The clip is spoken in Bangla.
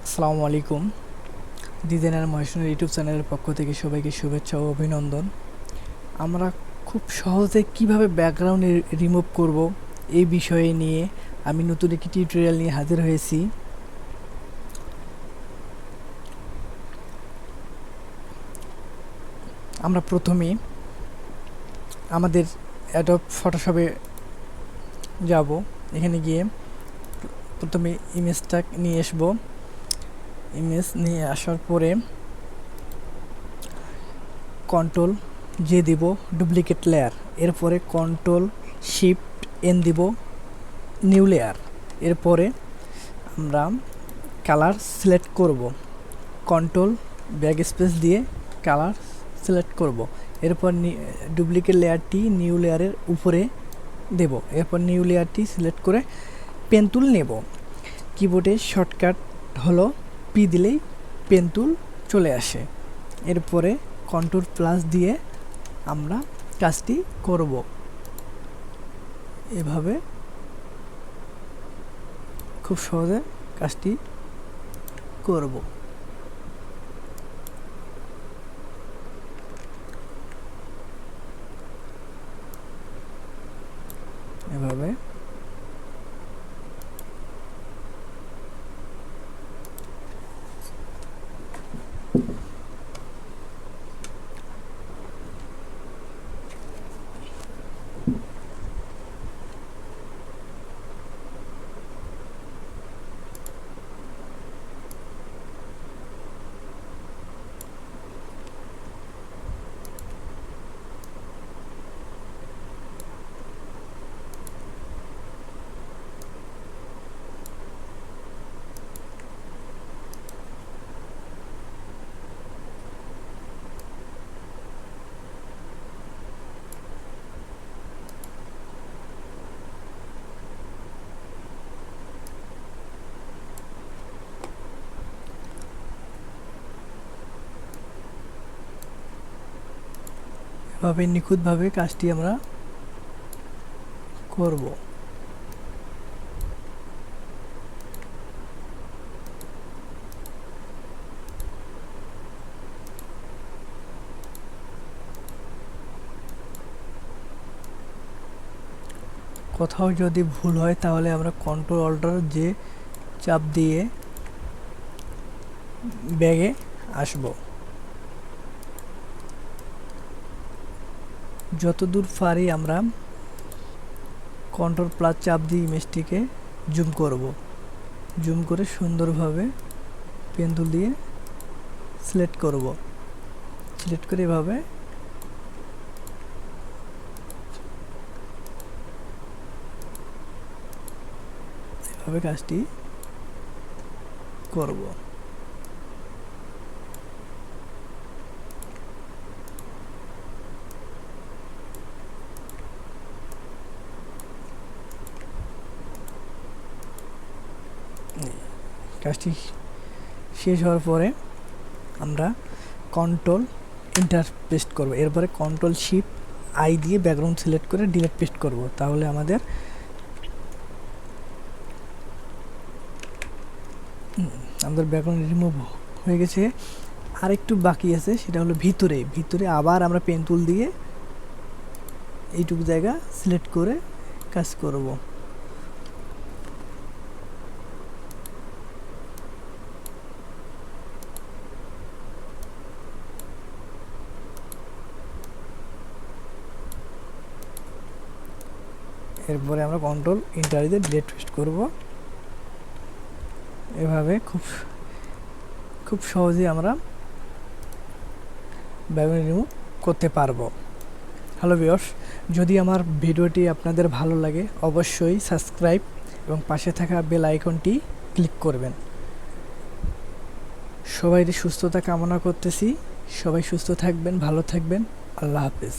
আসসালামু আলাইকুম। ডিজাইনার মহেশনুর ইউটিউব চ্যানেলের পক্ষ থেকে সবাইকে শুভেচ্ছা ও অভিনন্দন। আমরা খুব সহজে কিভাবে ব্যাকগ্রাউন্ড রিমুভ করব এই বিষয়ে নিয়ে আমি নতুন একটি টিউটোরিয়াল নিয়ে হাজির হয়েছি। আমরা প্রথমে আমাদের অ্যাডোব ফটোশপে যাব। এখানে গিয়ে প্রথমে ইমেজটা নিয়ে আসব। ইমেজ নিয়ে আসার পরে কন্ট্রোল যে দিব ডুপ্লিকেট লেয়ার, এরপরে কন্ট্রোল শিফট এন দিব নিউ লেয়ার। এরপরে আমরা কালার সিলেক্ট করব, কন্ট্রোল ব্যাক স্পেস দিয়ে কালার সিলেক্ট করব। এরপর ডুপ্লিকেট লেয়ারটি নিউ লেয়ারের উপরে দেব। এরপর নিউ লেয়ারটি সিলেক্ট করে পেন টুল নেব। কিবোর্ডে শর্টকাট হলো পি দিলেই পেন টুল চলে আসে। এরপরে কন্ট্রোল প্লাস দিয়ে আমরা কাজটি করব। এভাবে খুব সহজে কাজটি করব। এভাবে এভাবে নিখুঁতভাবে কাজটি আমরা করব। কোথাও যদি ভুল হয় তাহলে আমরা কন্ট্রোল অল্টার যে চাপ দিয়ে ব্যাগে আসব। যতদূর পারি আমরা কন্ট্রোল প্লাস চাপ দিয়ে ইমেজটিকে জুম করব। জুম করে সুন্দরভাবে পেন টুল দিয়ে সিলেক্ট করব। সিলেক্ট করে এভাবে কাজটি করব। কাজটি শেষ হওয়ার পরে আমরা কন্ট্রোল এন্টার পেস্ট করব। এরপরে কন্ট্রোল শিফট আই দিয়ে ব্যাকগ্রাউন্ড সিলেক্ট করে ডিলিট পেস্ট করব। তাহলে আমাদের ব্যাকগ্রাউন্ড রিমুভ হয়ে গেছে। আর একটু বাকি আছে, সেটা হলো ভিতরে আবার আমরা পেন টুল দিয়ে এইটুকু জায়গা সিলেক্ট করে কাজ করব। এরপরে আমরা কন্ট্রোল এন্টার দিয়ে ডিলিট পেস্ট করব। এভাবে খুব সহজেই আমরা ব্যাকগ্রাউন্ড রিমুভ করতে পারবো। হ্যালো ভিউয়ার্স, যদি আমার ভিডিওটি আপনাদের ভালো লাগে অবশ্যই সাবস্ক্রাইব এবং পাশে থাকা বেল আইকনটি ক্লিক করবেন। সবাই সুস্থতা কামনা করতেছি। সবাই সুস্থ থাকবেন, ভালো থাকবেন। আল্লাহ হাফেজ।